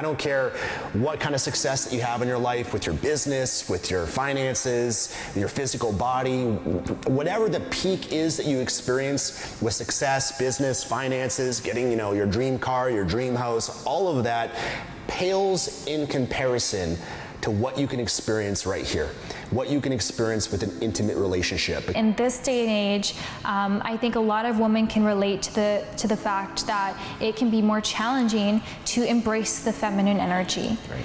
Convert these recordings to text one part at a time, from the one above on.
I don't care what kind of success that you have in your life with your business, with your finances, your physical body, whatever the peak is that you experience with success, business, finances, getting, your dream car, your dream house, all of that pales in comparison to what you can experience right here, what you can experience with an intimate relationship. In this day and age, I think a lot of women can relate to the fact that it can be more challenging to embrace the feminine energy. Right.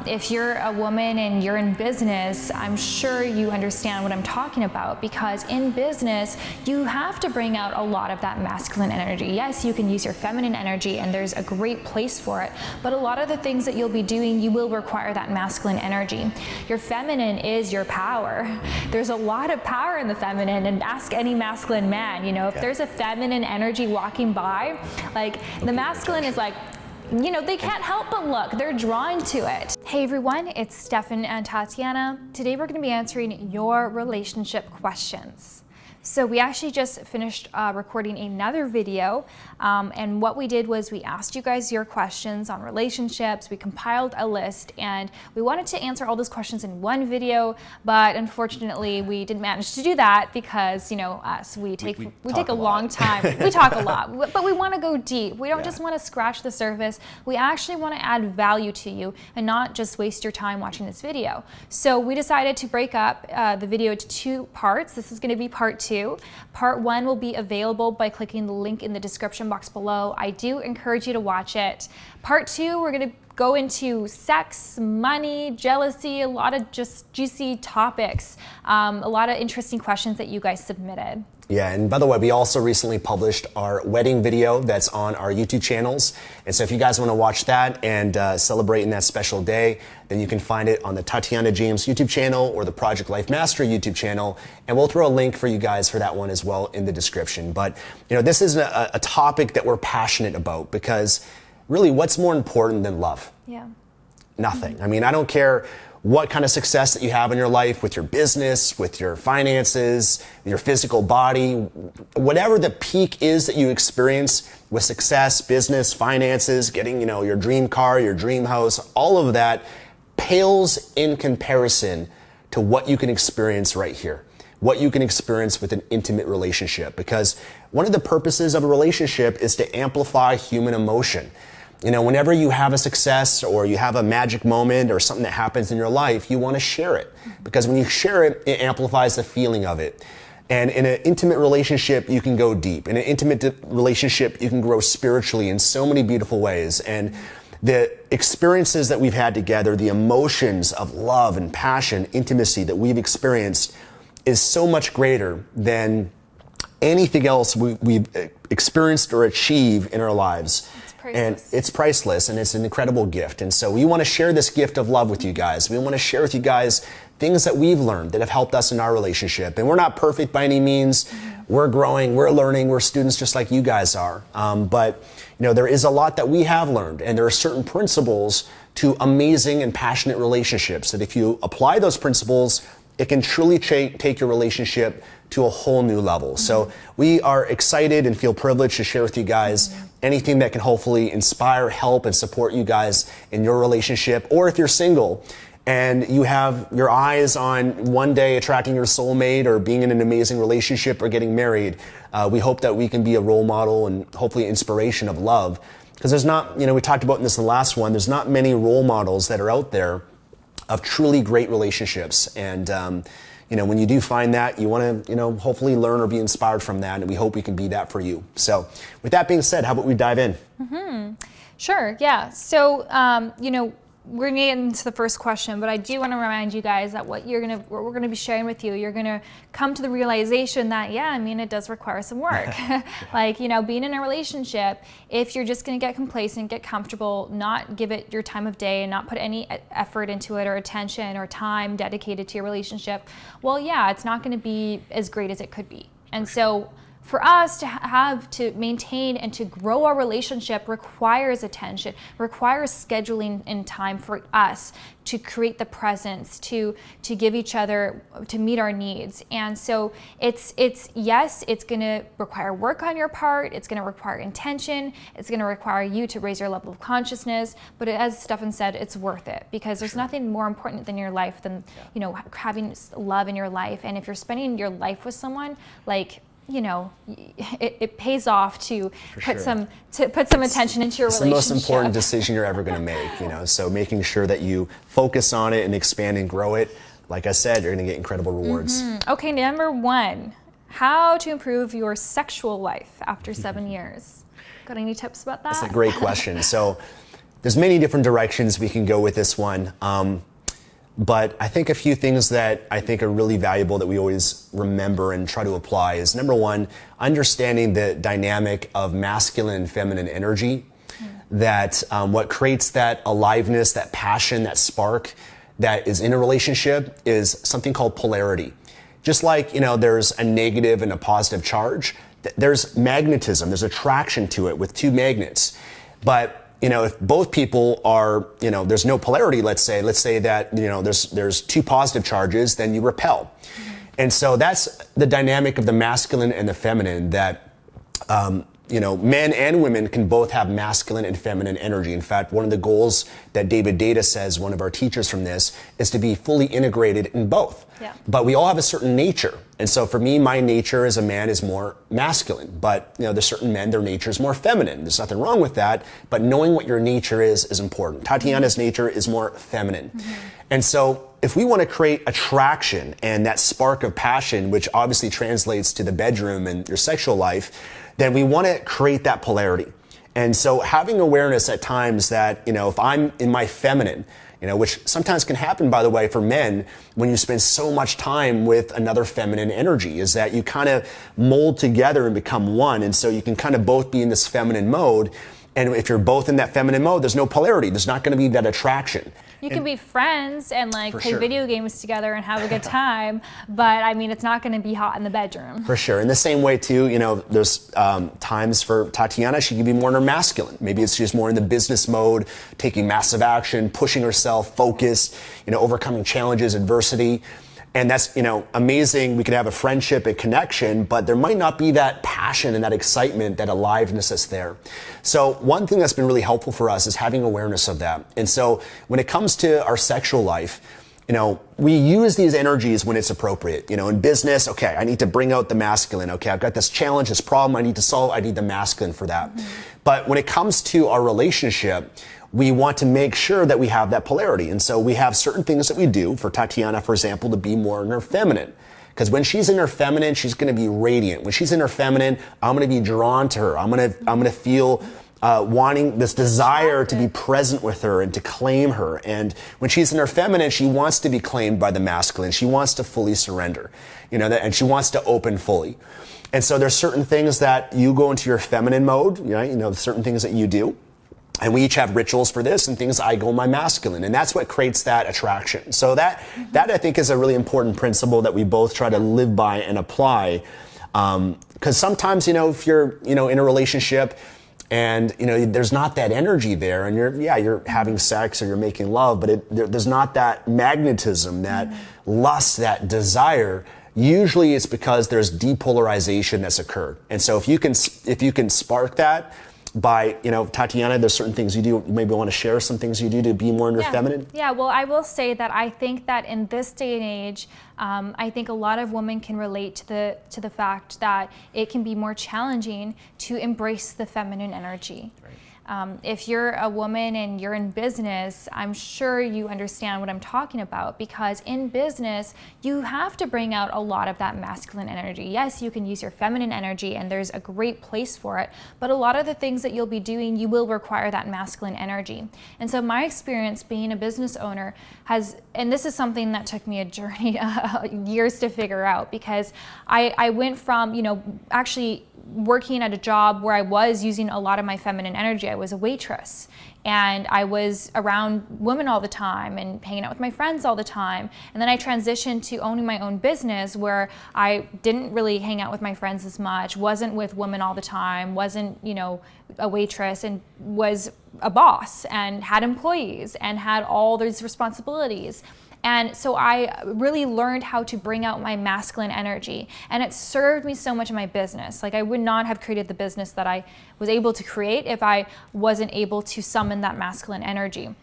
If you're a woman and you're in business, I'm sure you understand what I'm talking about, because in business, you have to bring out a lot of that masculine energy. Yes, you can use your feminine energy and there's a great place for it, but a lot of the things that you'll be doing, you will require that masculine energy. Your feminine is your power. There's a lot of power in the feminine, and ask any masculine man, if there's a feminine energy walking by, like the masculine is like, they can't help but look. They're drawn to it. Hey everyone, it's Stefan and Tatiana. Today we're going to be answering your relationship questions. So we actually just finished recording another video, and what we did was we asked you guys your questions on relationships. We compiled a list, and we wanted to answer all those questions in one video, but unfortunately we didn't manage to do that because us, we take a long time. We talk a lot, but we want to go deep. We don't just want to scratch the surface. We actually want to add value to you and not just waste your time watching this video. So we decided to break up the video into two parts. This is going to be part 2. Part 1 will be available by clicking the link in the description box below. I do encourage you to watch it. Part 2, we're going to go into sex, money, jealousy, a lot of just juicy topics, a lot of interesting questions that you guys submitted. Yeah, and by the way, we also recently published our wedding video that's on our YouTube channels. And so if you guys want to watch that and celebrate in that special day, then you can find it on the Tatiana James YouTube channel or the Project Life Mastery YouTube channel. And we'll throw a link for you guys for that one as well in the description. But, this is a topic that we're passionate about, because really, what's more important than love? Yeah. Nothing. I mean, I don't care what kind of success that you have in your life with your business, with your finances, your physical body, whatever the peak is that you experience with success, business, finances, getting, your dream car, your dream house, all of that pales in comparison to what you can experience right here, what you can experience with an intimate relationship. Because one of the purposes of a relationship is to amplify human emotion. Whenever you have a success or you have a magic moment or something that happens in your life, you want to share it, because when you share it, it amplifies the feeling of it. And in an intimate relationship, you can go deep. In an intimate relationship, you can grow spiritually in so many beautiful ways. And the experiences that we've had together, the emotions of love and passion, intimacy that we've experienced is so much greater than anything else we've experienced or achieved in our lives. And it's priceless, and it's an incredible gift. And so we want to share this gift of love with you guys. We want to share with you guys things that we've learned that have helped us in our relationship. And we're not perfect by any means. We're growing, we're learning, we're students just like you guys are. But there is a lot that we have learned, and there are certain principles to amazing and passionate relationships that if you apply those principles, it can truly take your relationship to a whole new level. So we are excited and feel privileged to share with you guys anything that can hopefully inspire, help, and support you guys in your relationship. Or if you're single and you have your eyes on one day attracting your soulmate or being in an amazing relationship or getting married, we hope that we can be a role model and hopefully inspiration of love. Because there's not, we talked about this in the last one, there's not many role models that are out there of truly great relationships. And when you do find that, you want to, hopefully learn or be inspired from that. And we hope we can be that for you. So with that being said, how about we dive in? Sure. Yeah. So, we're going to get into the first question, but I do want to remind you guys that what we're going to be sharing with you, you're going to come to the realization that, it does require some work. Like, being in a relationship, if you're just going to get complacent, get comfortable, not give it your time of day and not put any effort into it or attention or time dedicated to your relationship, well, it's not going to be as great as it could be. And so for us to maintain and to grow our relationship requires attention, requires scheduling in time for us to create the presence, to give each other, to meet our needs. And so it's yes, it's gonna require work on your part, it's gonna require intention, it's gonna require you to raise your level of consciousness, but as Stefan said, it's worth it, because there's nothing more important than your life than, you know, having love in your life. And if you're spending your life with someone, like, you know, it pays off to put some attention into your relationship. It's the most important decision you're ever going to make, you know. So making sure that you focus on it and expand and grow it. Like I said, you're going to get incredible rewards. Okay, number 1, how to improve your sexual life after 7 years. Got any tips about that? That's a great question. So there's many different directions we can go with this one. But I think a few things that I think are really valuable that we always remember and try to apply is, number 1, understanding the dynamic of masculine and feminine energy. That what creates that aliveness, that passion, that spark that is in a relationship is something called polarity. Just like, you know, there's a negative and a positive charge, there's magnetism, there's attraction to it with 2 magnets. But you know, if both people are, you know, there's no polarity, let's say that, you know, there's 2 positive charges, then you repel. And so that's the dynamic of the masculine and the feminine, that, you know, men and women can both have masculine and feminine energy. In fact, one of the goals that David Data says, one of our teachers from this, is to be fully integrated in both. Yeah. But we all have a certain nature. And so for me, my nature as a man is more masculine. But, you know, there's certain men, their nature is more feminine. There's nothing wrong with that. But knowing what your nature is important. Tatiana's nature is more feminine. And so if we want to create attraction and that spark of passion, which obviously translates to the bedroom and your sexual life, then we want to create that polarity. And so having awareness at times that, you know, if I'm in my feminine, you know, which sometimes can happen, by the way, for men when you spend so much time with another feminine energy, is that you kind of mold together and become one. And so you can kind of both be in this feminine mode. And if you're both in that feminine mode, there's no polarity. There's not going to be that attraction. You can be friends and like play video games together and have a good time, but I mean, it's not going to be hot in the bedroom. For sure. In the same way too, you know, there's times for Tatiana, she can be more in her masculine. Maybe it's just more in the business mode, taking massive action, pushing herself, focused, you know, overcoming challenges, adversity. And that's, you know, amazing. We could have a friendship, a connection, but there might not be that passion and that excitement, that aliveness that's there. So one thing that's been really helpful for us is having awareness of that. And so when it comes to our sexual life, you know, we use these energies when it's appropriate. You know, in business, okay, I need to bring out the masculine. Okay, I've got this challenge, this problem I need to solve. I need the masculine for that. But when it comes to our relationship, we want to make sure that we have that polarity. And so we have certain things that we do, for Tatiana, for example, to be more in her feminine. Because when she's in her feminine, she's going to be radiant. When she's in her feminine, I'm going to be drawn to her. I'm going to feel wanting this desire to be present with her and to claim her. And when she's in her feminine, she wants to be claimed by the masculine. She wants to fully surrender, you know, and she wants to open fully. And so there's certain things that you go into your feminine mode, you know, certain things that you do. And we each have rituals for this, and things I go my masculine, and that's what creates that attraction. So that I think is a really important principle that we both try to live by and apply. Because sometimes, you know, if you're, you know, in a relationship and, you know, there's not that energy there, and you're having sex or you're making love, but there's not that magnetism, that lust, that desire. Usually it's because there's depolarization that's occurred. And so if you can spark that by, you know, Tatiana, there's certain things you do. You maybe want to share some things you do to be more in your feminine? Yeah, well, I will say that I think that in this day and age, I think a lot of women can relate to the fact that it can be more challenging to embrace the feminine energy. Right. If you're a woman and you're in business, I'm sure you understand what I'm talking about, because in business, you have to bring out a lot of that masculine energy. Yes, you can use your feminine energy and there's a great place for it, but a lot of the things that you'll be doing, you will require that masculine energy. And so my experience being a business owner and this is something that took me a journey, years to figure out, because I went from, you know, actually working at a job where I was using a lot of my feminine energy. I was a waitress, and I was around women all the time and hanging out with my friends all the time. And then I transitioned to owning my own business, where I didn't really hang out with my friends as much, wasn't with women all the time, wasn't, a waitress, and was a boss and had employees and had all these responsibilities. And so I really learned how to bring out my masculine energy, and it served me so much in my business. Like, I would not have created the business that I was able to create if I wasn't able to summon that masculine energy.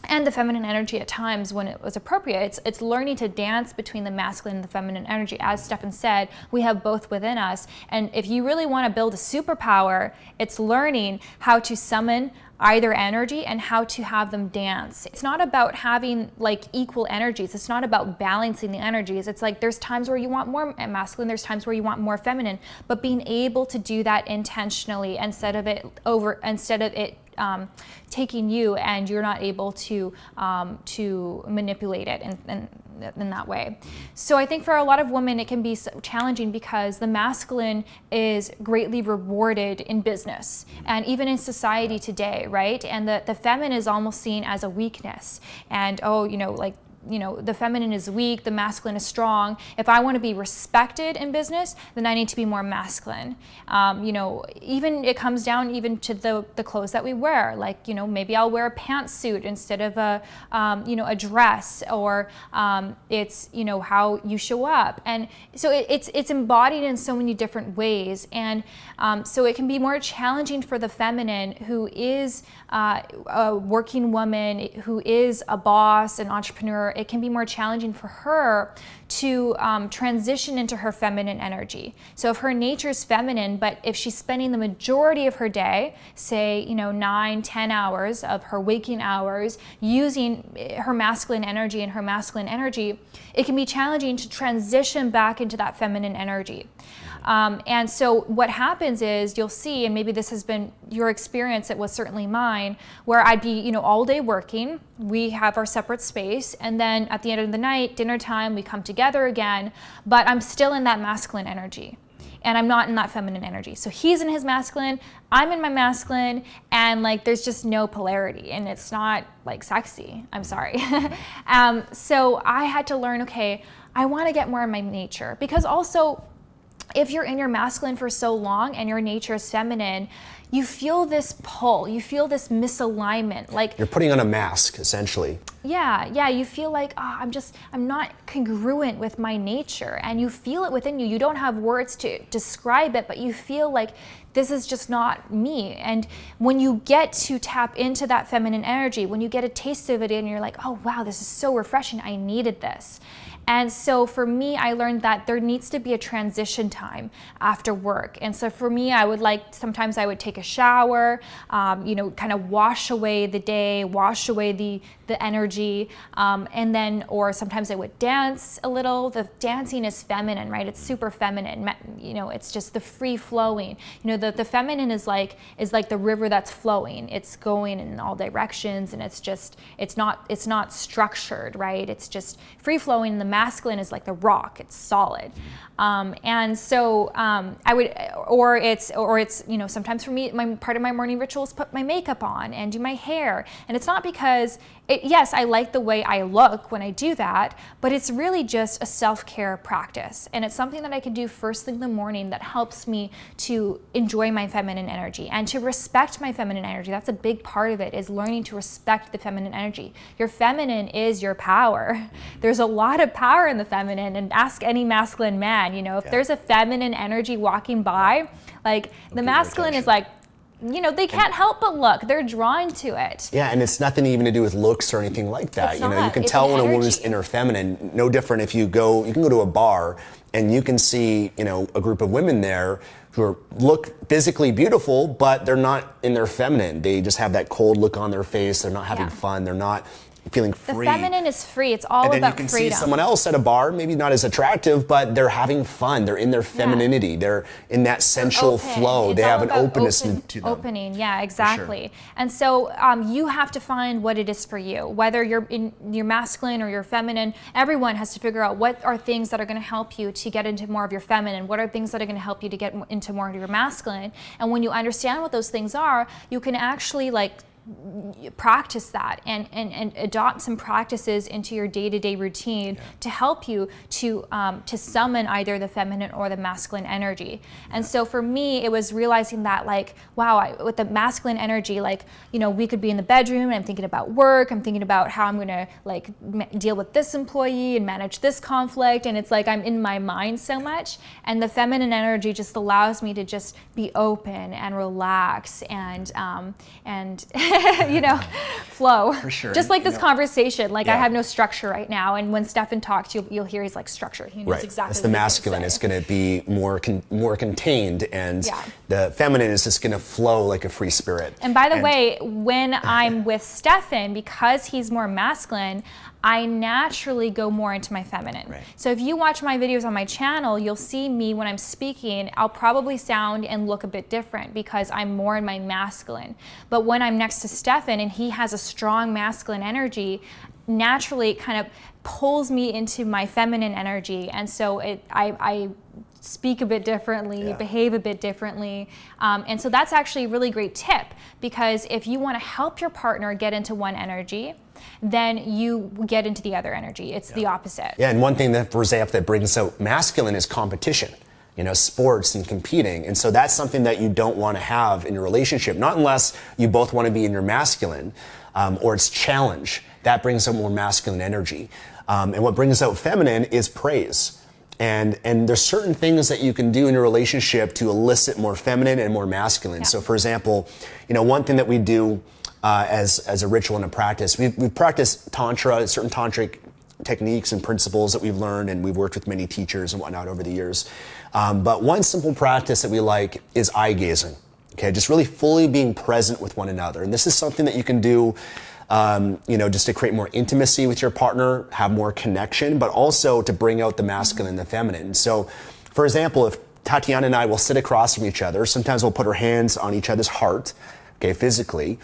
And the feminine energy at times when it was appropriate. It's learning to dance between the masculine and the feminine energy. As Stefan said, we have both within us. And if you really want to build a superpower, it's learning how to summon either energy and how to have them dance. It's not about having like equal energies. It's not about balancing the energies. It's like there's times where you want more masculine, there's times where you want more feminine, but being able to do that intentionally instead of it taking you and you're not able to manipulate it in that way. So I think for a lot of women it can be challenging because the masculine is greatly rewarded in business and even in society today, right? And the feminine is almost seen as a weakness. And the feminine is weak, the masculine is strong. If I want to be respected in business, then I need to be more masculine. Even it comes down even to the clothes that we wear. Like, maybe I'll wear a pantsuit instead of a dress, or it's, how you show up. And so it's embodied in so many different ways. And so it can be more challenging for the feminine, who is a working woman, who is a boss, an entrepreneur. It can be more challenging for her to transition into her feminine energy. So if her nature is feminine, but if she's spending the majority of her day, say, 9-10 hours of her waking hours using her masculine energy and her masculine energy, it can be challenging to transition back into that feminine energy. And so what happens is you'll see, and maybe this has been your experience, it was certainly mine, where I'd be, all day working, we have our separate space, and then at the end of the night, dinner time, we come together again, but I'm still in that masculine energy. And I'm not in that feminine energy. So he's in his masculine, I'm in my masculine, and there's just no polarity, and it's not sexy, I'm sorry. So I had to learn, okay, I want to get more in my nature, because also, if you're in your masculine for so long and your nature is feminine, you feel this pull, you feel this misalignment. You're putting on a mask, essentially. Yeah, you feel like, I'm not congruent with my nature, and you feel it within you. You don't have words to describe it, but you feel like this is just not me. And when you get to tap into that feminine energy, when you get a taste of it and you're like, oh wow, this is so refreshing, I needed this. And so for me, I learned that there needs to be a transition time after work. And so for me, sometimes I would take a shower, kind of wash away the day, wash away the energy, and then, or sometimes I would dance a little. The dancing is feminine, right? It's super feminine. It's just the free flowing. The feminine is like the river that's flowing. It's going in all directions, and it's not structured, right? It's just free flowing. The masculine is like the rock. It's solid. And so I would, or it's sometimes for me, part of my morning ritual is put my makeup on and do my hair. And it's not because yes, I like the way I look when I do that, but it's really just a self-care practice. And it's something that I can do first thing in the morning that helps me to enjoy my feminine energy and to respect my feminine energy. That's a big part of it, is learning to respect the feminine energy. Your feminine is your power. There's a lot of power in the feminine, and ask any masculine man, if there's a feminine energy walking by, the masculine is they can't help but look. They're drawn to it. Yeah, and it's nothing even to do with looks or anything like that. It's you not. can It's tell an when a energy. woman's in her feminine. No different if you can go to a bar and you can see, a group of women there who look physically beautiful, but they're not in their feminine. They just have that cold look on their face. They're not having fun. They're not feeling The free. feminine is free. It's all and then about you can freedom. see someone else at a bar, maybe not as attractive, but they're having fun. They're in their femininity. They're in that sensual flow. It's they all have an about openness to them. Opening, yeah, exactly. And so you have to find what it is for you. Whether you're in your masculine or your feminine, everyone has to figure out what are things that are going to help you to get into more of your feminine. What are things that are going to help you to get into more of your masculine? And when you understand what those things are, you can actually like practice that and adopt some practices into your day-to-day routine to help you to summon either the feminine or the masculine energy. And so for me, it was realizing that like, wow, with the masculine energy, like, you know, we could be in the bedroom and I'm thinking about work, I'm thinking about how I'm gonna like deal with this employee and manage this conflict, and it's like I'm in my mind so much, and the feminine energy just allows me to just be open and relax and you know, flow. For sure. Just like this conversation. Like I Yeah. have no structure right now, and when Stefan talks, you'll hear he's like structure. He knows exactly. It's the masculine. It's going to be more contained, and the feminine is just going to flow like a free spirit. And by the way, when I'm with Stefan, because he's more masculine, I naturally go more into my feminine. Right. So if you watch my videos on my channel, you'll see me when I'm speaking, I'll probably sound and look a bit different because I'm more in my masculine. But when I'm next to Stefan and he has a strong masculine energy, naturally it kind of pulls me into my feminine energy. And so I speak a bit differently, behave a bit differently. And so that's actually a really great tip, because if you want to help your partner get into one energy, then you get into the other energy. It's the opposite. Yeah, and one thing that, for example, that brings out masculine is competition. You know, sports and competing. And so that's something that you don't want to have in your relationship, not unless you both want to be in your masculine, or it's challenge. That brings out more masculine energy. And what brings out feminine is praise. And there's certain things that you can do in your relationship to elicit more feminine and more masculine. So for example, you know, one thing that we do as a ritual and a practice, we've practiced Tantra, certain tantric techniques and principles that we've learned, and we've worked with many teachers and whatnot over the years. But one simple practice that we like is eye gazing. Okay, just really fully being present with one another. And this is something that you can do, you know, just to create more intimacy with your partner, have more connection, but also to bring out the masculine and the feminine. So, for example, if Tatiana and I will sit across from each other, sometimes we'll put our hands on each other's heart, okay, physically,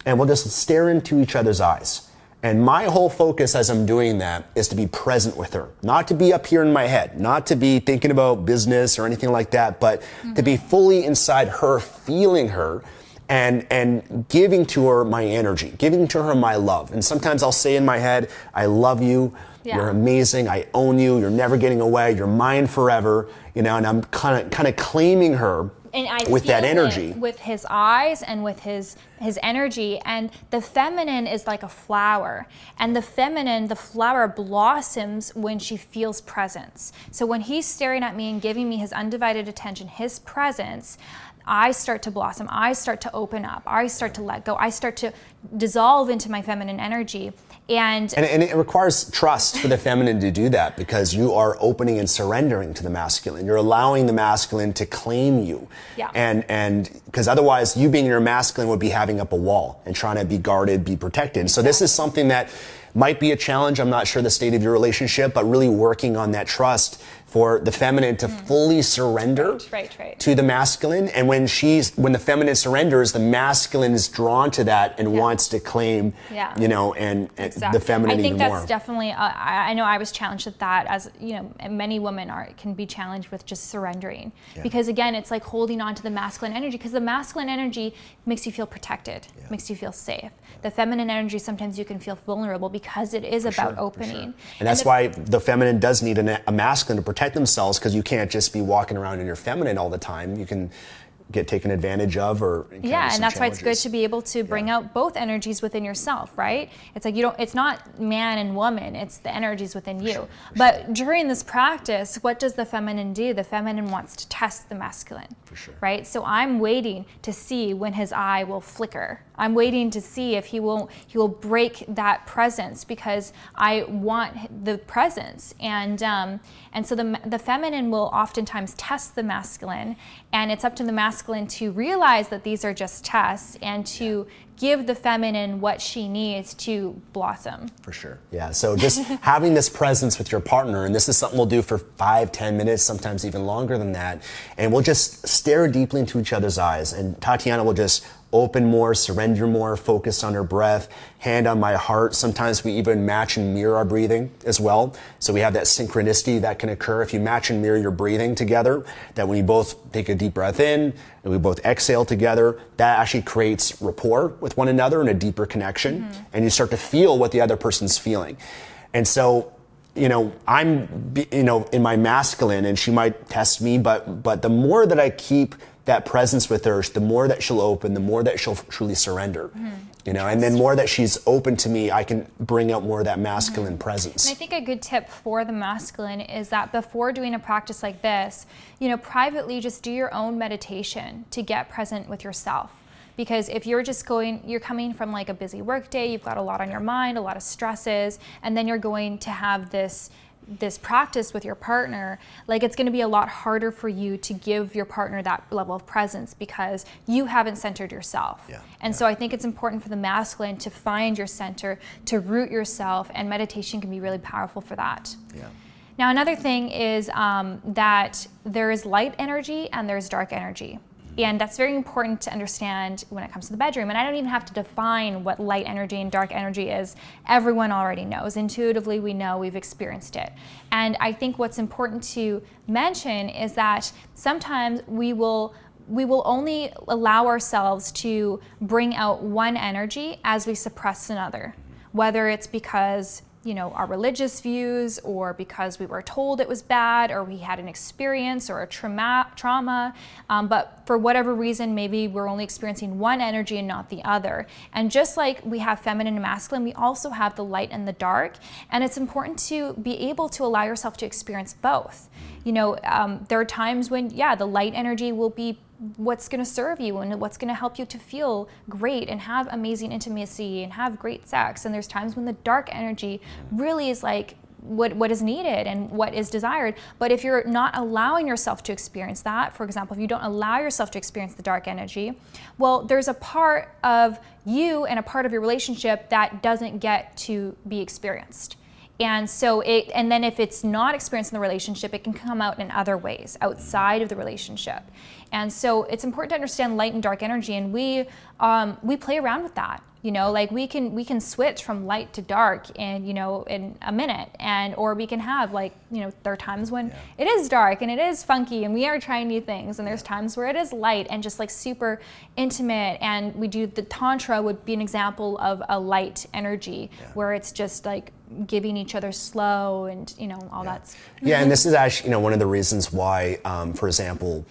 and we'll just stare into each other's eyes. And my whole focus as I'm doing that is to be present with her, not to be up here in my head, not to be thinking about business or anything like that, but to be fully inside her, feeling her, and giving to her my energy, giving to her my love. And sometimes I'll say in my head, I love you, you're amazing, I own you, you're never getting away, you're mine forever, you know, and I'm kind of claiming her. And I with that energy, with his eyes and with his energy. And the feminine is like a flower, and the feminine, the flower blossoms when she feels presence. So when he's staring at me and giving me his undivided attention, his presence, I start to blossom, I start to open up, I start to let go, I start to dissolve into my feminine energy. And it requires trust for the feminine to do that, because you are opening and surrendering to the masculine. You're allowing the masculine to claim you. Yeah. And because otherwise you being your masculine would be having up a wall and trying to be guarded, be protected. So this is something that might be a challenge. I'm not sure the state of your relationship, but really working on that trust for the feminine to fully surrender to the masculine. And when the feminine surrenders, the masculine is drawn to that and wants to claim, you know, and the feminine even more. I think that's definitely, I know I was challenged with that, as, you know, many women can be challenged with just surrendering. Because again, it's like holding on to the masculine energy, because the masculine energy makes you feel protected, makes you feel safe. The feminine energy, sometimes you can feel vulnerable because it is about opening. And that's why the feminine does need a masculine to protect themselves, because you can't just be walking around in your feminine all the time. You can get taken advantage of or and that's why it's good to be able to bring out both energies within yourself, right? It's like it's not man and woman, it's the energies within you. But during this practice, what does the feminine do? The feminine wants to test the masculine, right? So I'm waiting to see when his eye will flicker. I'm waiting to see if he will break that presence, because I want the presence. And so the feminine will oftentimes test the masculine, and it's up to the masculine masculine to realize that these are just tests and to give the feminine what she needs to blossom. For sure. Yeah. So just having this presence with your partner, and this is something we'll do for 5-10 minutes, sometimes even longer than that. And we'll just stare deeply into each other's eyes. And Tatiana will just open more, surrender more, focus on her breath, hand on my heart. Sometimes we even match and mirror our breathing as well. So we have that synchronicity that can occur if you match and mirror your breathing together, that when you both take a deep breath in and we both exhale together, that actually creates rapport with one another and a deeper connection. And you start to feel what the other person's feeling. And so, I'm, in my masculine, and she might test me, but the more that I keep that presence with her, the more that she'll open, the more that she'll truly surrender, and then more that she's open to me, I can bring out more of that masculine presence. And I think a good tip for the masculine is that before doing a practice like this, privately just do your own meditation to get present with yourself. Because if you're coming from like a busy work day, you've got a lot on your mind, a lot of stresses, and then you're going to have this practice with your partner, like it's going to be a lot harder for you to give your partner that level of presence because you haven't centered yourself. So I think it's important for the masculine to find your center, to root yourself, and meditation can be really powerful for that. Now, another thing is that there is light energy and there's dark energy. And that's very important to understand when it comes to the bedroom. And I don't even have to define what light energy and dark energy is. Everyone already knows. Intuitively, we know, we've experienced it. And I think what's important to mention is that sometimes we will only allow ourselves to bring out one energy as we suppress another, whether it's because our religious views, or because we were told it was bad, or we had an experience or a trauma, but for whatever reason, maybe we're only experiencing one energy and not the other. And just like we have feminine and masculine, we also have the light and the dark, and it's important to be able to allow yourself to experience both. There are times when, the light energy will be what's going to serve you and what's going to help you to feel great and have amazing intimacy and have great sex. And there's times when the dark energy really is like what is needed and what is desired. But if you're not allowing yourself to experience that, for example, if you don't allow yourself to experience the dark energy, well, there's a part of you and a part of your relationship that doesn't get to be experienced. And so then if it's not experienced in the relationship, it can come out in other ways outside of the relationship. And so it's important to understand light and dark energy, and we play around with that. Like we can switch from light to dark in a minute, or we can have there are times when it is dark and it is funky and we are trying new things, and there's times where it is light and just like super intimate, and we do the tantra would be an example of a light energy where it's just like giving each other slow and all that. And this is actually one of the reasons why, for example,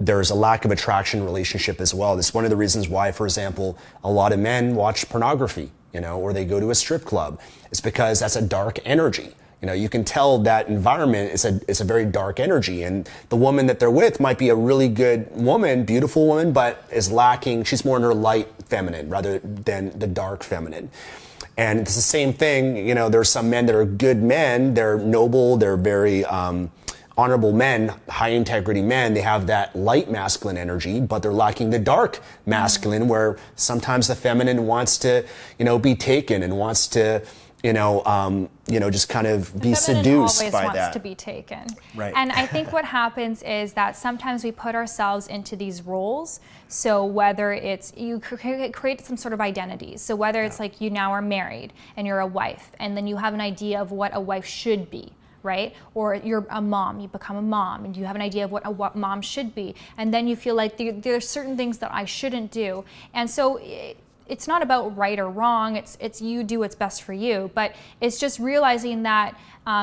there's a lack of attraction relationship as well. This is one of the reasons why, for example, a lot of men watch pornography, or they go to a strip club. It's because that's a dark energy. You can tell that environment is a very dark energy, and the woman that they're with might be a really good woman, beautiful woman, but is lacking. She's more in her light feminine rather than the dark feminine. And it's the same thing. There's some men that are good men. They're noble. They're very honorable men, high integrity men. They have that light masculine energy, but they're lacking the dark masculine, where sometimes the feminine wants to, be taken and wants to, just kind of be seduced by that. Always wants to be taken. Right. And I think what happens is that sometimes we put ourselves into these roles. So whether it's, you create some sort of identity. So whether it's like you now are married and you're a wife, and then you have an idea of what a wife should be, right? Or you're a mom, you become a mom, and you have an idea of what mom should be. And then you feel like there are certain things that I shouldn't do. And so it's not about right or wrong, it's you do what's best for you, but it's just realizing that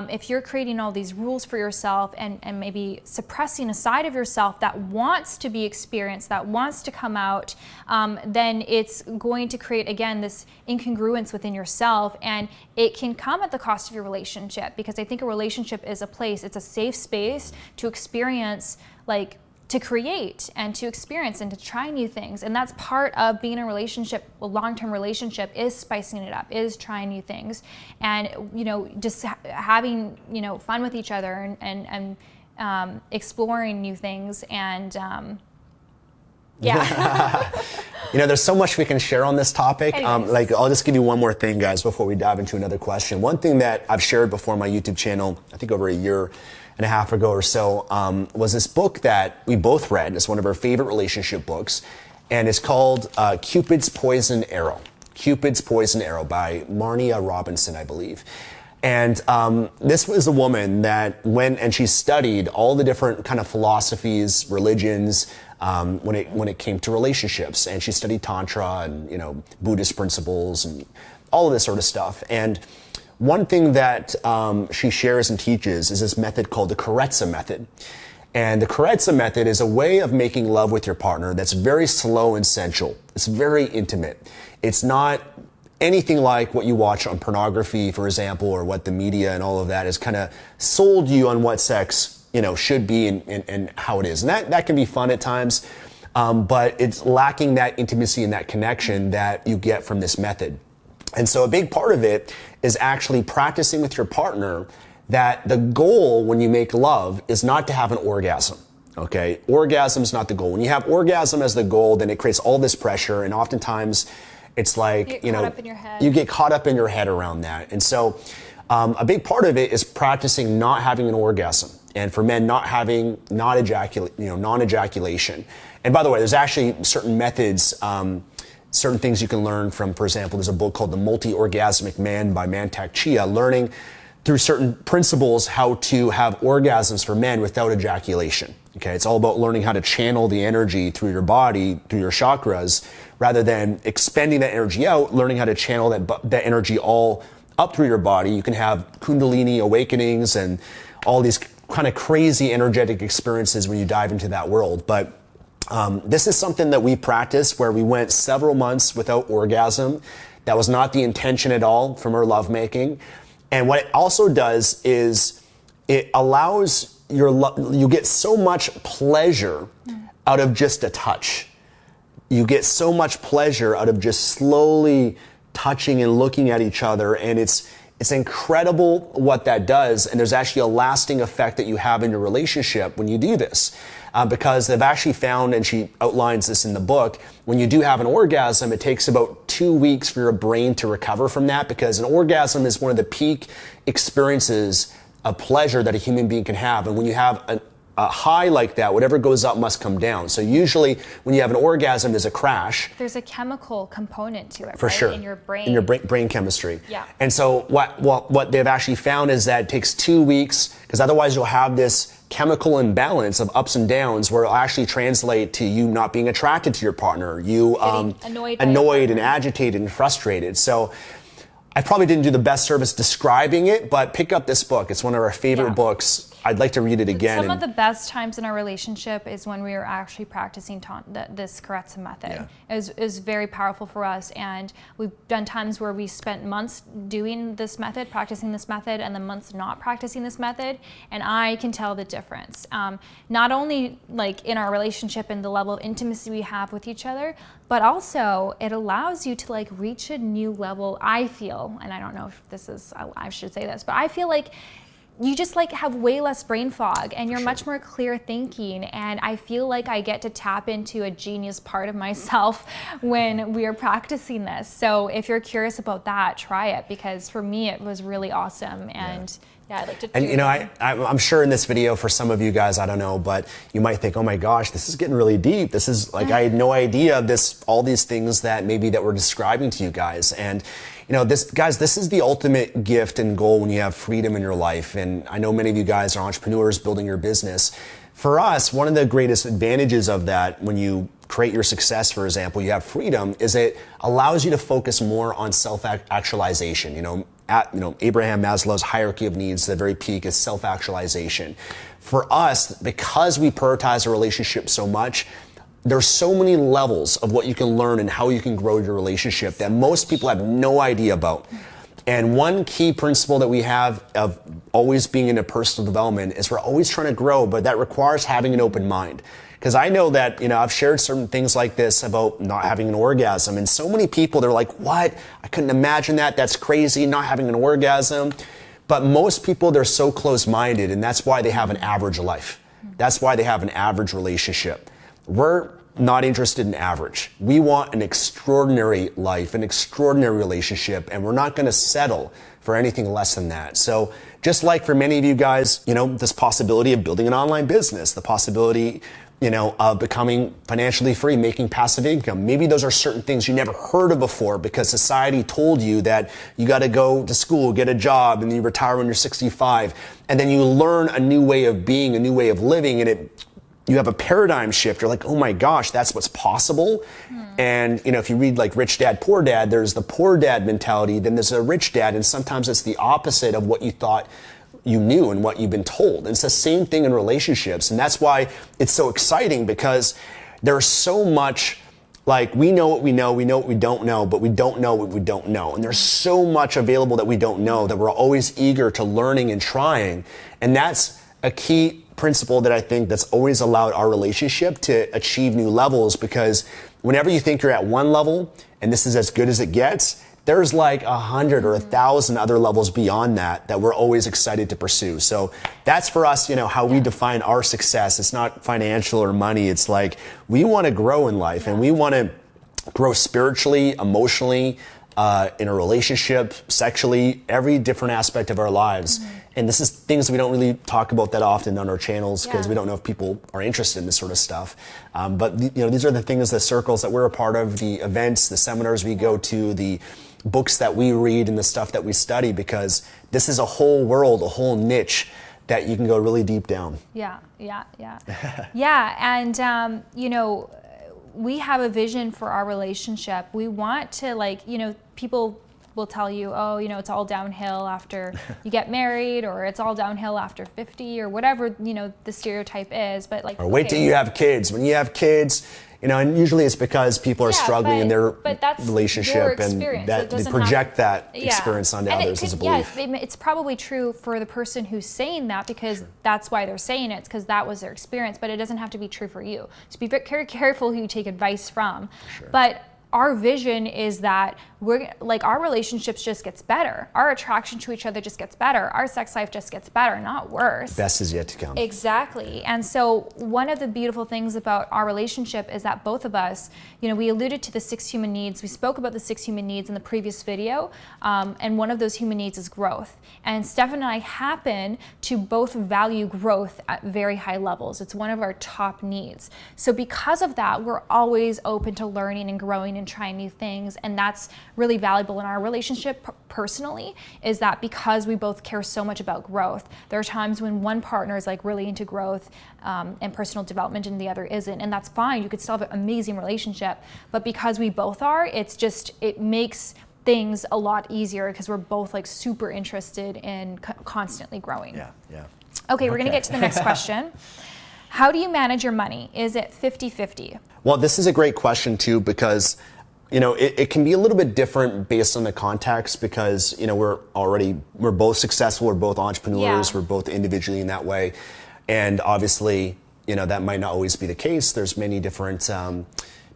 if you're creating all these rules for yourself and maybe suppressing a side of yourself that wants to be experienced, that wants to come out, then it's going to create, again, this incongruence within yourself, and it can come at the cost of your relationship, because I think a relationship is a place, it's a safe space to experience, to create and to experience and to try new things. And that's part of being in a relationship, a long-term relationship, is spicing it up, is trying new things, and just having fun with each other and exploring new things, and Yeah. There's so much we can share on this topic. Anyways. I'll just give you one more thing, guys, before we dive into another question. One thing that I've shared before on my YouTube channel, I think over a year and a half ago or so, was this book that we both read. It's one of our favorite relationship books, and it's called Cupid's Poison Arrow. Cupid's Poison Arrow by Marnia Robinson, I believe. And this was a woman that went and she studied all the different kind of philosophies, religions, when it came to relationships. And she studied Tantra and, Buddhist principles and all of this sort of stuff. And one thing that she shares and teaches is this method called the Karetsa method. And the Karetsa method is a way of making love with your partner that's very slow and sensual. It's very intimate. It's not anything like what you watch on pornography, for example, or what the media and all of that has kind of sold you on what sex, should be and how it is. And that can be fun at times, but it's lacking that intimacy and that connection that you get from this method. And so a big part of it is actually practicing with your partner that the goal when you make love is not to have an orgasm. Okay? Orgasm is not the goal. When you have orgasm as the goal, then it creates all this pressure, and oftentimes it's like, you get caught up in your head. You get caught up in your head around that. And so a big part of it is practicing not having an orgasm. And for men, non-ejaculation. And by the way, there's actually certain methods, certain things you can learn from, for example, there's a book called The Multi-Orgasmic Man by Mantak Chia, learning through certain principles how to have orgasms for men without ejaculation. Okay, it's all about learning how to channel the energy through your body, through your chakras, rather than expending that energy out, learning how to channel that energy all up through your body. You can have Kundalini awakenings and all these kind of crazy energetic experiences when you dive into that world. But this is something that we practiced where we went several months without orgasm. That was not the intention at all from our lovemaking. And what it also does is it allows you get so much pleasure out of just a touch. You get so much pleasure out of just slowly touching and looking at each other, and it's incredible what that does, and there's actually a lasting effect that you have in your relationship when you do this. Because they've actually found, and she outlines this in the book, when you do have an orgasm, it takes about 2 weeks for your brain to recover from that, because an orgasm is one of the peak experiences of pleasure that a human being can have. And when you have a high like that, whatever goes up must come down. So usually when you have an orgasm, there's a crash. There's a chemical component to it, For right? sure. In your brain. In your brain chemistry. Yeah. And so what they've actually found is that it takes 2 weeks, because otherwise you'll have this chemical imbalance of ups and downs where it'll actually translate to you not being attracted to your partner, you annoyed and agitated and frustrated. So I probably didn't do the best service describing it, but pick up this book. It's one of our favorite books. I'd like to read it again. Some of the best times in our relationship is when we were actually practicing this Karetsa method. Yeah. It was very powerful for us, and we've done times where we spent months doing this method, practicing this method, and then months not practicing this method, and I can tell the difference. Not only like in our relationship and the level of intimacy we have with each other, but also it allows you to like reach a new level, I feel, and I don't know if this is, I should say this, but I feel like you just like have way less brain fog and you're much more clear thinking, and I feel like I get to tap into a genius part of myself when we are practicing this. So if you're curious about that, try it, because for me it was really awesome. And I'd like to do it. I'm sure in this video for some of you guys, I don't know, but you might think, oh my gosh, this is getting really deep. This is like, I had no idea all these things that we're describing to you guys. And this is the ultimate gift and goal when you have freedom in your life. And I know many of you guys are entrepreneurs building your business. For us, one of the greatest advantages of that when you create your success, for example, you have freedom, is it allows you to focus more on self-actualization. Abraham Maslow's hierarchy of needs, the very peak is self-actualization. For us, because we prioritize a relationship so much, there's so many levels of what you can learn and how you can grow your relationship that most people have no idea about. And one key principle that we have of always being into personal development is we're always trying to grow, but that requires having an open mind. Because I know that, I've shared certain things like this about not having an orgasm, and so many people, they're like, what? I couldn't imagine that. That's crazy, not having an orgasm. But most people, they're so close-minded, and that's why they have an average life. That's why they have an average relationship. We're not interested in average. We want an extraordinary life, an extraordinary relationship, and we're not going to settle for anything less than that. So just like for many of you guys, this possibility of building an online business, the possibility, of becoming financially free, making passive income. Maybe those are certain things you never heard of before because society told you that you got to go to school, get a job, and then you retire when you're 65. And then you learn a new way of being, a new way of living, and you have a paradigm shift. You're like, oh my gosh, that's what's possible. And, if you read like Rich Dad, Poor Dad, there's the poor dad mentality, then there's a rich dad, and sometimes it's the opposite of what you thought you knew and what you've been told. And it's the same thing in relationships. And that's why it's so exciting, because there's so much, like, we know what we know what we don't know, but we don't know what we don't know. And there's so much available that we don't know that we're always eager to learning and trying. And that's a key principle that I think that's always allowed our relationship to achieve new levels, because whenever you think you're at one level and this is as good as it gets, there's like 100 or 1,000 other levels beyond that we're always excited to pursue. So that's for us, how we define our success. It's not financial or money. It's like we want to grow in life, and we want to grow spiritually, emotionally, in a relationship, sexually, every different aspect of our lives. And this is things we don't really talk about that often on our channels, because we don't know if people are interested in this sort of stuff. But these are the things, the circles that we're a part of, the events, the seminars we go to, the books that we read, and the stuff that we study, because this is a whole world, a whole niche that you can go really deep down. Yeah. And, we have a vision for our relationship. We want to, people will tell you, oh, it's all downhill after you get married, or it's all downhill after 50, or whatever, the stereotype is. But or wait till you have kids. When you have kids, and usually it's because people are struggling in their relationship, and that they project that experience onto others as a belief. It's probably true for the person who's saying that, because that's why they're saying it, because that was their experience, but it doesn't have to be true for you. So be very careful who you take advice from. But our vision is that our relationships just gets better. Our attraction to each other just gets better. Our sex life just gets better, not worse. The best is yet to come. Exactly. And so one of the beautiful things about our relationship is that both of us, we alluded to the 6 human needs. We spoke about the 6 human needs in the previous video. And one of those human needs is growth. And Stefan and I happen to both value growth at very high levels. It's one of our top needs. So because of that, we're always open to learning and growing and trying new things. And that's really valuable in our relationship personally, is that because we both care so much about growth, there are times when one partner is really into growth and personal development and the other isn't, and that's fine. You could still have an amazing relationship, but because we both are, it makes things a lot easier, because we're both super interested in constantly growing. Okay, we're gonna get to the next question. How do you manage your money? Is it 50-50? Well, this is a great question too, because it can be a little bit different based on the context, because, we're both successful, we're both entrepreneurs, we're both individually in that way. And obviously, that might not always be the case. There's many different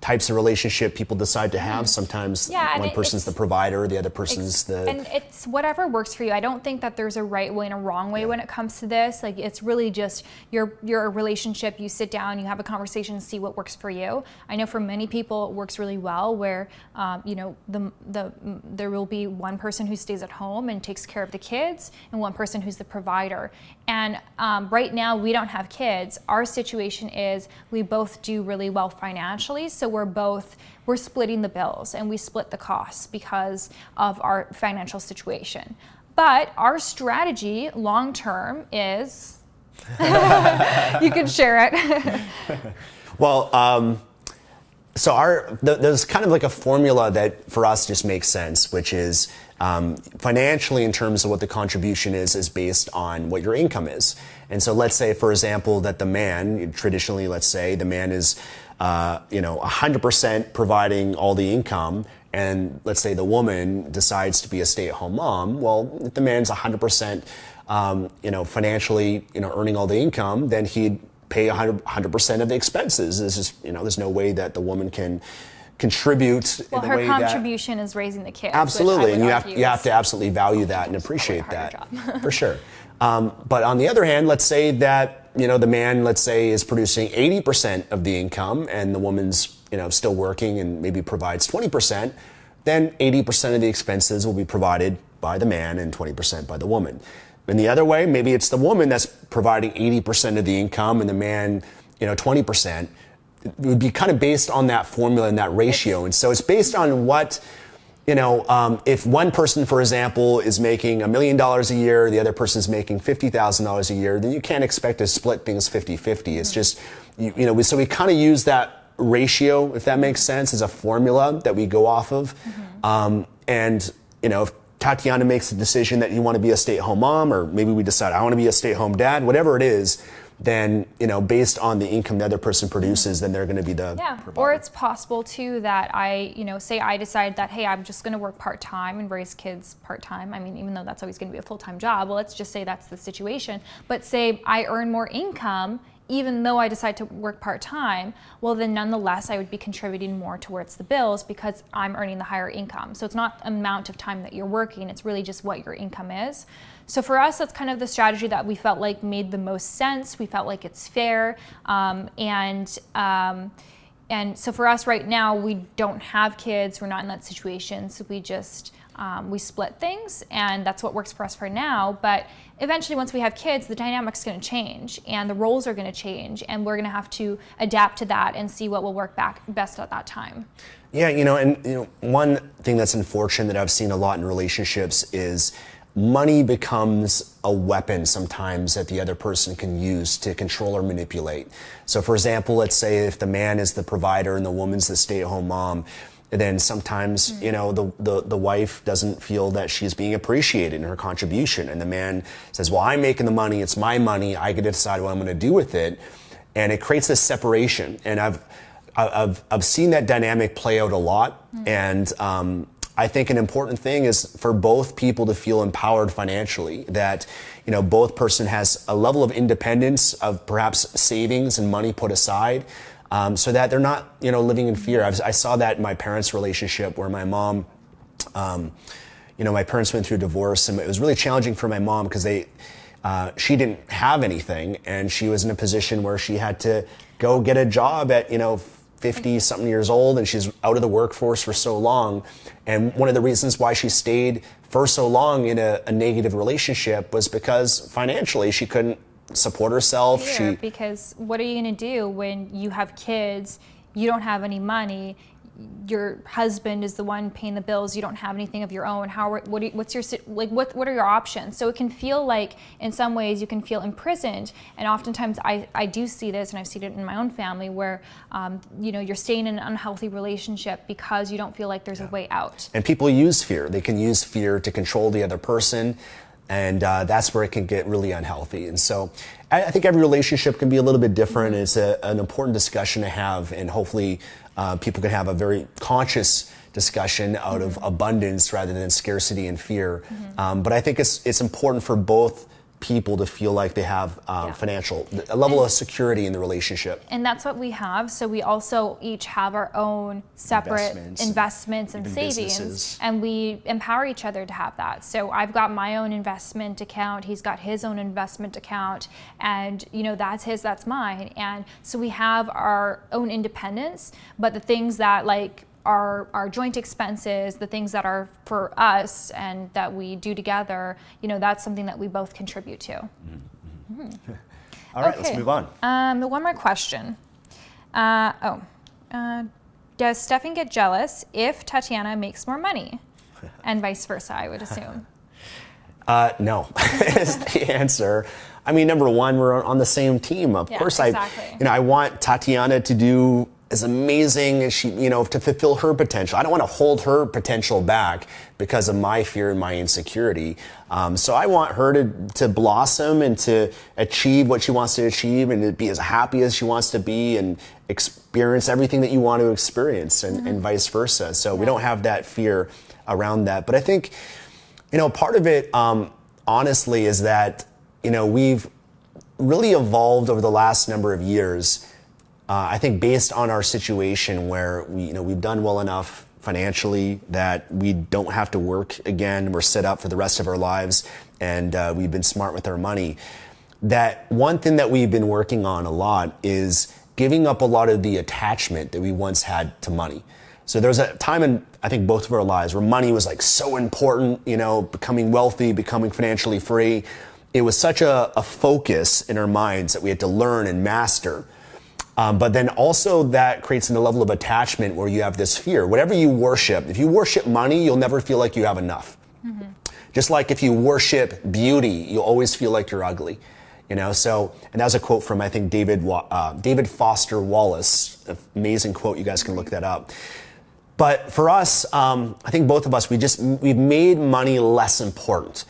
types of relationship people decide to have. Sometimes one person's the provider, the other person's And it's whatever works for you. I don't think that there's a right way and a wrong way when it comes to this. It's really just your relationship. You sit down, you have a conversation, and see what works for you. I know for many people it works really well, where there will be one person who stays at home and takes care of the kids, and one person who's the provider. And right now we don't have kids. Our situation is we both do really well financially, so we're splitting the bills, and we split the costs because of our financial situation. But our strategy long term is, you can share it. Well, so there's kind of a formula that for us just makes sense, which is financially, in terms of what the contribution is based on what your income is. And so let's say, for example, that the man, traditionally, let's say the man is 100% providing all the income, and let's say the woman decides to be a stay-at-home mom. Well, if the man's 100%, financially, earning all the income, then he'd pay 100% of the expenses. There's just, there's no way that the woman can contribute. Well, her contribution is raising the kids. Absolutely, and you have to absolutely value that and appreciate that, for sure. But on the other hand, let's say that the man, let's say, is producing 80% of the income and the woman's, still working and maybe provides 20%, then 80% of the expenses will be provided by the man and 20% by the woman. And the other way, maybe it's the woman that's providing 80% of the income and the man, 20%. It would be kind of based on that formula and that ratio. And so it's based on what, if one person, for example, is making $1 million a year, the other person is making $50,000 a year, then you can't expect to split things 50-50. It's just, so we kind of use that ratio, if that makes sense, as a formula that we go off of. If Tatiana makes a decision that you want to be a stay-at-home mom, or maybe we decide I want to be a stay-at-home dad, whatever it is, then, based on the income the other person produces, then they're going to be the provider. Or it's possible too that say I decide that, hey, I'm just going to work part-time and raise kids part-time. I mean, even though that's always going to be a full-time job, well, let's just say that's the situation. But say I earn more income, even though I decide to work part-time, well, then nonetheless, I would be contributing more towards the bills because I'm earning the higher income. So it's not the amount of time that you're working, it's really just what your income is. So for us, that's kind of the strategy that we felt like made the most sense. We felt like it's fair. And so for us right now, we don't have kids. We're not in that situation. So we just, we split things, and that's what works for us for now. But eventually, once we have kids, the dynamic's going to change and the roles are going to change, and we're going to have to adapt to that and see what will work best at that time. Yeah, one thing that's unfortunate that I've seen a lot in relationships is money becomes a weapon sometimes that the other person can use to control or manipulate. So for example, let's say if the man is the provider and the woman's the stay-at-home mom, then sometimes, the wife doesn't feel that she's being appreciated in her contribution. And the man says, well, I'm making the money, it's my money, I get to decide what I'm gonna do with it. And it creates this separation. And I've seen that dynamic play out a lot. And I think an important thing is for both people to feel empowered financially, that both person has a level of independence of perhaps savings and money put aside, so that they're not living in fear. I saw that in my parents' relationship where my mom, my parents went through a divorce, and it was really challenging for my mom because she didn't have anything, and she was in a position where she had to go get a job at 50-something years old, and she's out of the workforce for so long. And one of the reasons why she stayed for so long in a negative relationship was because financially she couldn't support herself. Because what are you going to do when you have kids, you don't have any money, your husband is the one paying the bills, you don't have anything of your own? What are your options? So it can feel like, in some ways, you can feel imprisoned. And oftentimes I do see this, and I've seen it in my own family, where you're staying in an unhealthy relationship because you don't feel like there's a way out. And people use fear. They can use fear to control the other person. And that's where it can get really unhealthy. And so I think every relationship can be a little bit different. It's an important discussion to have, and hopefully people can have a very conscious discussion out of abundance rather than scarcity and fear. But I think it's important for both people to feel like they have a level of security in the relationship. And that's what we have. So we also each have our own separate investments and savings, businesses. And we empower each other to have that. So I've got my own investment account, he's got his own investment account, and that's his, that's mine. And so we have our own independence, but the things that our joint expenses, the things that are for us and that we do together, that's something that we both contribute to. All right, let's move on. One more question. Does Stefan get jealous if Tatiana makes more money? And vice versa, I would assume. No, is the answer. I mean, number one, we're on the same team. Of course, exactly. I want Tatiana to do as amazing as she, to fulfill her potential. I don't want to hold her potential back because of my fear and my insecurity. So I want her to blossom and to achieve what she wants to achieve, and to be as happy as she wants to be, and experience everything that you want to experience, and vice versa. So we don't have that fear around that. But I think, part of it, honestly, is that, we've really evolved over the last number of years. I think based on our situation where we've done well enough financially that we don't have to work again, we're set up for the rest of our lives, and we've been smart with our money. that one thing that we've been working on a lot is giving up a lot of the attachment that we once had to money. So there was a time in, I think, both of our lives where money was like so important, you know, becoming wealthy, becoming financially free. It was such a focus in our minds that we had to learn and master. But then also that creates a level of attachment where you have this fear. Whatever you worship, if you worship money, you'll never feel like you have enough. Mm-hmm. Just like if you worship beauty, you'll always feel like you're ugly. You know, so, and that was a quote from, I think, David Foster Wallace. Amazing quote. You guys can look that up. But for us, I think both of us, we've made money less important.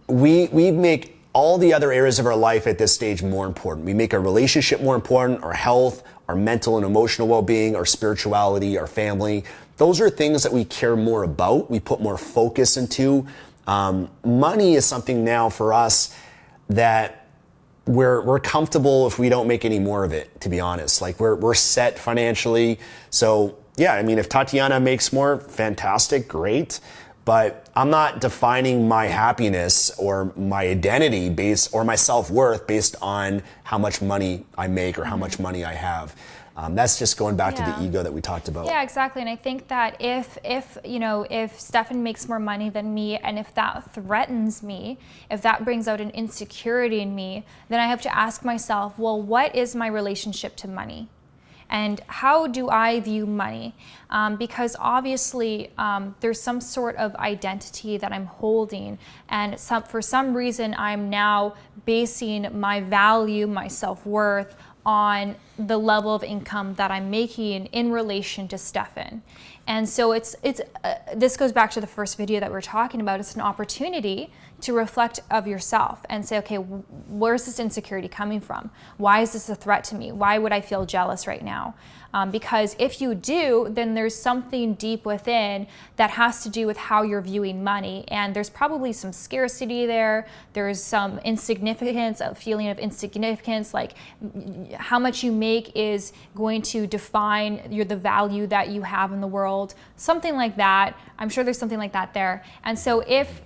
We make all the other areas of our life at this stage more important. We make our relationship more important, our health, our mental and emotional well-being, our spirituality, our family. Those are things that we care more about. We put more focus into. Money is something now for us that we're comfortable if we don't make any more of it, to be honest. Like we're set financially. So yeah, I mean, if Tatiana makes more, fantastic, great. But I'm not defining my happiness or my identity or my self-worth based on how much money I make or how much money I have. That's just going back to the ego that we talked about. Yeah, exactly. And I think that if Stefan makes more money than me, and if that threatens me, if that brings out an insecurity in me, then I have to ask myself, well, what is my relationship to money? And how do I view money? Because obviously there's some sort of identity that I'm holding, and for some reason I'm now basing my value, my self-worth on the level of income that I'm making in relation to Stefan. And so this goes back to the first video that we were talking about. It's an opportunity to reflect of yourself and say, okay, where's this insecurity coming from? Why is this a threat to me? Why would I feel jealous right now? Because if you do, then there's something deep within that has to do with how you're viewing money. And there's probably some scarcity there. There's some insignificance, a feeling of insignificance, like how much you make is going to define the value that you have in the world. Something like that. I'm sure there's something like that there. And so if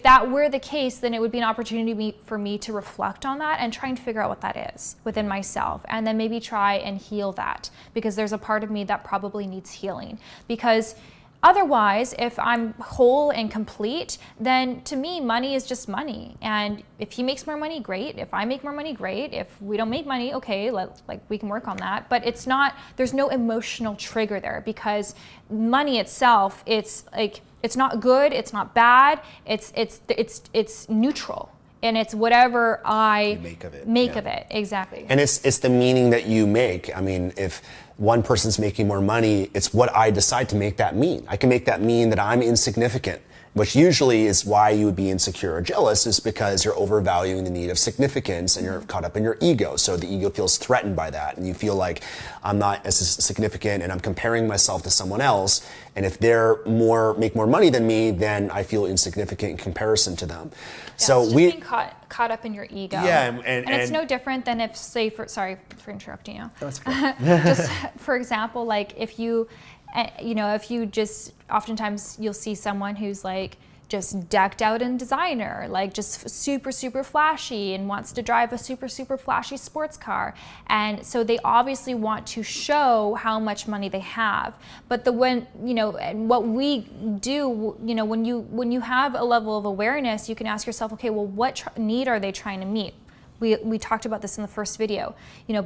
that were the case, then it would be an opportunity for me to reflect on that and trying to figure out what that is within myself, and then maybe try and heal that, because there's a part of me that probably needs healing. Because otherwise, if I'm whole and complete, then to me, money is just money. And if he makes more money, great. If I make more money, great. If we don't make money, okay, we can work on that. But there's no emotional trigger there, because money itself, it's not good, it's not bad, it's neutral. And it's whatever I make of it. Exactly. And it's the meaning that you make. I mean, if one person's making more money, it's what I decide to make that mean. I can make that mean that I'm insignificant, which usually is why you would be insecure or jealous, is because you're overvaluing the need of significance and you're caught up in your ego. So the ego feels threatened by that, and you feel like I'm not as significant and I'm comparing myself to someone else. And if they're make more money than me, then I feel insignificant in comparison to them. Yeah, so being caught up in your ego. Yeah, and it's no different than if, sorry for interrupting you. That's okay. Just for example, like if you just, oftentimes you'll see someone who's like just decked out in designer, like just super, super flashy, and wants to drive a super, super flashy sports car. And so they obviously want to show how much money they have. But and what we do, when you have a level of awareness, you can ask yourself, okay, well, what need are they trying to meet? We talked about this in the first video.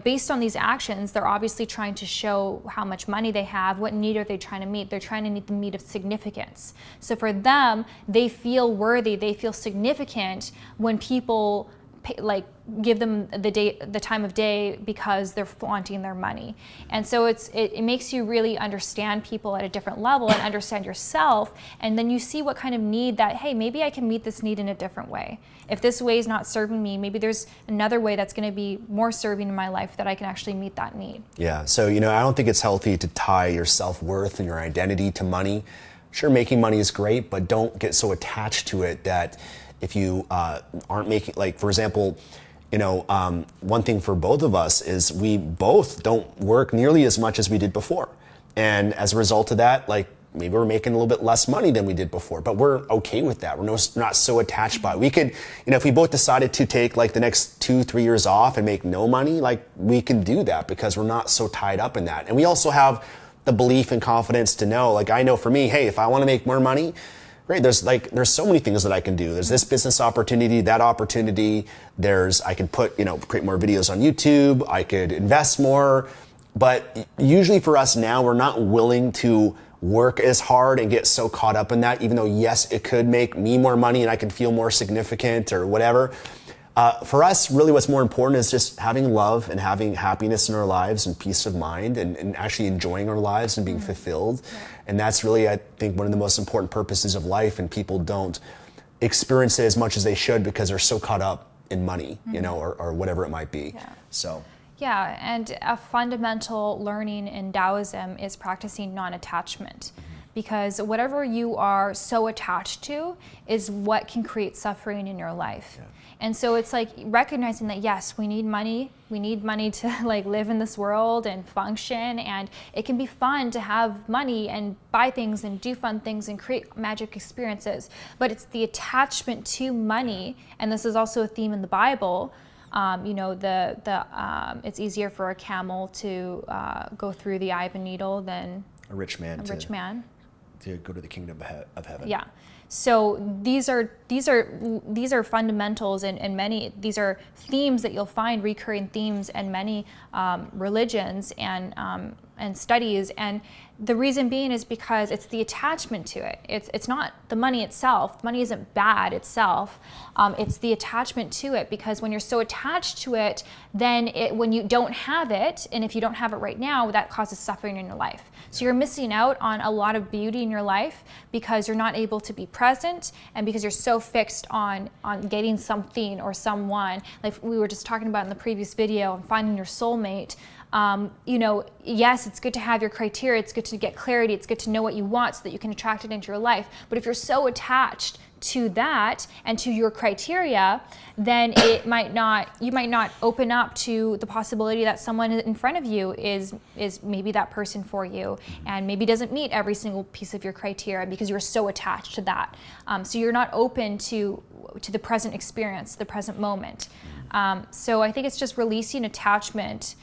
Based on these actions, they're obviously trying to show how much money they have. What need are they trying to meet? They're trying to meet the need of significance. So for them, they feel worthy, they feel significant when people give them the time of day because they're flaunting their money. And so it makes you really understand people at a different level and understand yourself, and then you see what kind of need that, hey, maybe I can meet this need in a different way. If this way is not serving me, maybe there's another way that's going to be more serving in my life that I can actually meet that need. Yeah, so I don't think it's healthy to tie your self-worth and your identity to money. Sure, making money is great, but don't get so attached to it that if you aren't making, for example, one thing for both of us is we both don't work nearly as much as we did before. And as a result of that, maybe we're making a little bit less money than we did before, but we're okay with that. We're not so attached by it. We could, if we both decided to take like the next 2-3 years off and make no money, like we can do that because we're not so tied up in that. And we also have the belief and confidence to know, like I know for me, hey, if I want to make more money, great. There's so many things that I can do. There's this business opportunity, that opportunity. I could create more videos on YouTube. I could invest more. But usually for us now, we're not willing to work as hard and get so caught up in that, even though, yes, it could make me more money and I could feel more significant or whatever. For us, really what's more important is just having love and having happiness in our lives and peace of mind and actually enjoying our lives and being fulfilled. Yeah. And that's really, I think, one of the most important purposes of life, and people don't experience it as much as they should because they're so caught up in money, or whatever it might be. Yeah. So. Yeah, and a fundamental learning in Taoism is practicing non-attachment, because whatever you are so attached to is what can create suffering in your life. Yeah. And so it's like recognizing that, yes, we need money to like live in this world and function, and it can be fun to have money and buy things and do fun things and create magic experiences, but it's the attachment to money, and this is also a theme in the Bible. It's easier for a camel to go through the eye of a needle than a rich man to go to the kingdom of heaven. Yeah. So these are fundamentals, and these are themes that you'll find, recurring themes in many religions and studies. And the reason being is because it's the attachment to it. It's not the money itself. Money isn't bad itself. It's the attachment to it, because when you're so attached to it, then when you don't have it, and if you don't have it right now, that causes suffering in your life. So you're missing out on a lot of beauty in your life because you're not able to be present, and because you're so fixed on getting something or someone. Like we were just talking about in the previous video, on finding your soulmate. Yes, it's good to have your criteria, it's good to get clarity, it's good to know what you want so that you can attract it into your life. But if you're so attached to that and to your criteria, then you might not open up to the possibility that someone in front of you is maybe that person for you, and maybe doesn't meet every single piece of your criteria because you're so attached to that. So you're not open to the present experience, the present moment. So I think it's just releasing attachment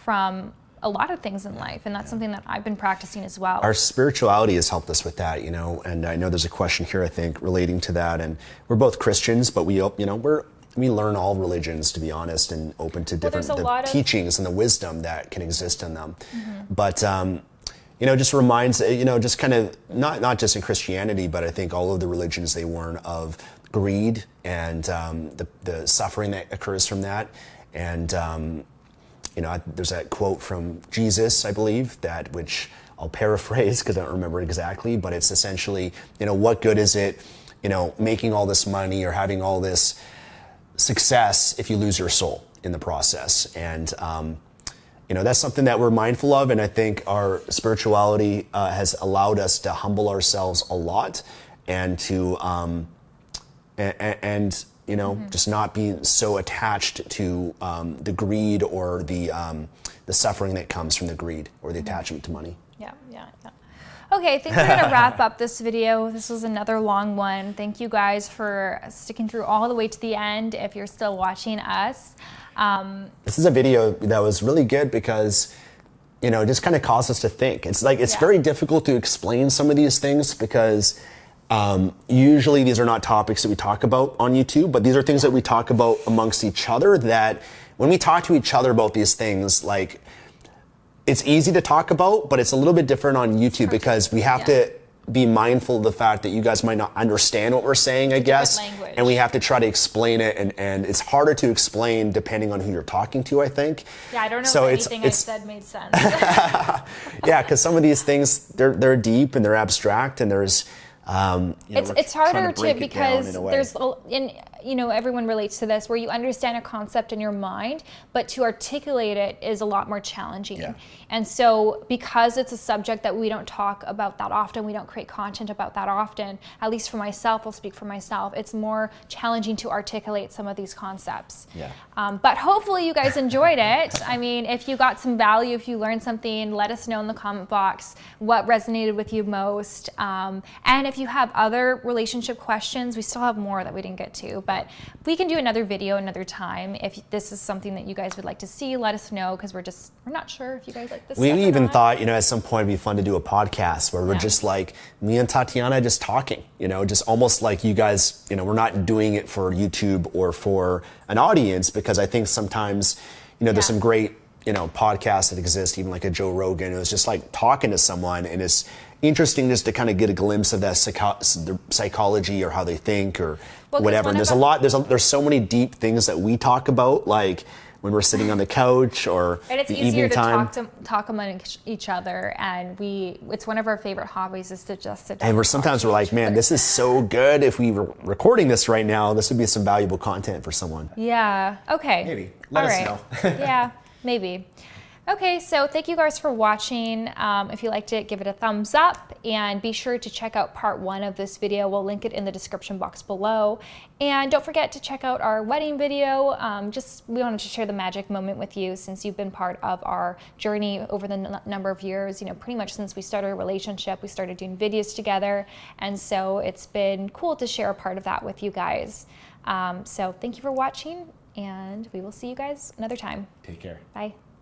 from a lot of things in life, and that's something that I've been practicing as well. Our spirituality has helped us with that, and I know there's a question here, I think, relating to that, and we're both Christians, but we learn all religions, to be honest, and open to different teachings and the wisdom that can exist in them. Mm-hmm. But just reminds, just kind of not just in Christianity, but I think all of the religions, they warn of greed and the suffering that occurs from that. And there's that quote from Jesus, I believe, which I'll paraphrase because I don't remember exactly, but it's essentially, what good is it, making all this money or having all this success if you lose your soul in the process? And that's something that we're mindful of, and I think our spirituality has allowed us to humble ourselves a lot, and to just not being so attached to the greed or the suffering that comes from the greed or the attachment to money. Yeah. Okay, I think we're going to wrap up this video. This was another long one. Thank you guys for sticking through all the way to the end if you're still watching us. This is a video that was really good because, it just kind of caused us to think. It's very difficult to explain some of these things because usually these are not topics that we talk about on YouTube, but these are things that we talk about amongst each other, that when we talk to each other about these things, like, it's easy to talk about, but it's a little bit different on YouTube because we have to be mindful of the fact that you guys might not understand what we're saying, I guess, and we have to try to explain it, and it's harder to explain depending on who you're talking to, I think. Yeah, I don't know if anything I said made sense. Yeah, because some of these things, they're deep and they're abstract, and there's it's harder to because there's you know, everyone relates to this, where you understand a concept in your mind, but to articulate it is a lot more challenging. Yeah. And so because it's a subject that we don't talk about that often, we don't create content about that often, at least for myself, I'll speak for myself, it's more challenging to articulate some of these concepts. Yeah. But hopefully you guys enjoyed it. I mean, if you got some value, if you learned something, let us know in the comment box what resonated with you most. And if you have other relationship questions, we still have more that we didn't get to, but we can do another video another time. If this is something that you guys would like to see, let us know, because we're not sure if you guys like this We stuff or even not. thought, you know, at some point it'd be fun to do a podcast where we're Yeah. just like me and Tatiana just talking, you know, just almost like you guys, you know, we're not doing it for YouTube or for an audience, because I think sometimes, you know, there's Yeah. some great, you know, podcasts that exist, even like a Joe Rogan. It was just like talking to someone, and it's interesting just to kind of get a glimpse of that the psychology or how they think or Well, 'cause whatever. one And there's of a lot, there's so many deep things that we talk about, like when we're sitting on the couch or And it's the easier evening to time. talk among each other, and it's one of our favorite hobbies is to just sit down. And and talk to we're like, each man, other. this is so good. If we were recording this right now, this would be some valuable content for someone. Yeah. Okay. Maybe. Let us know. Yeah, maybe. Okay, so thank you guys for watching. If you liked it, give it a thumbs up, and be sure to check out part 1 of this video. We'll link it in the description box below. And don't forget to check out our wedding video. We wanted to share the magic moment with you, since you've been part of our journey over the number of years, you know, pretty much since we started a relationship, we started doing videos together. And so it's been cool to share a part of that with you guys. So thank you for watching, and we will see you guys another time. Take care. Bye.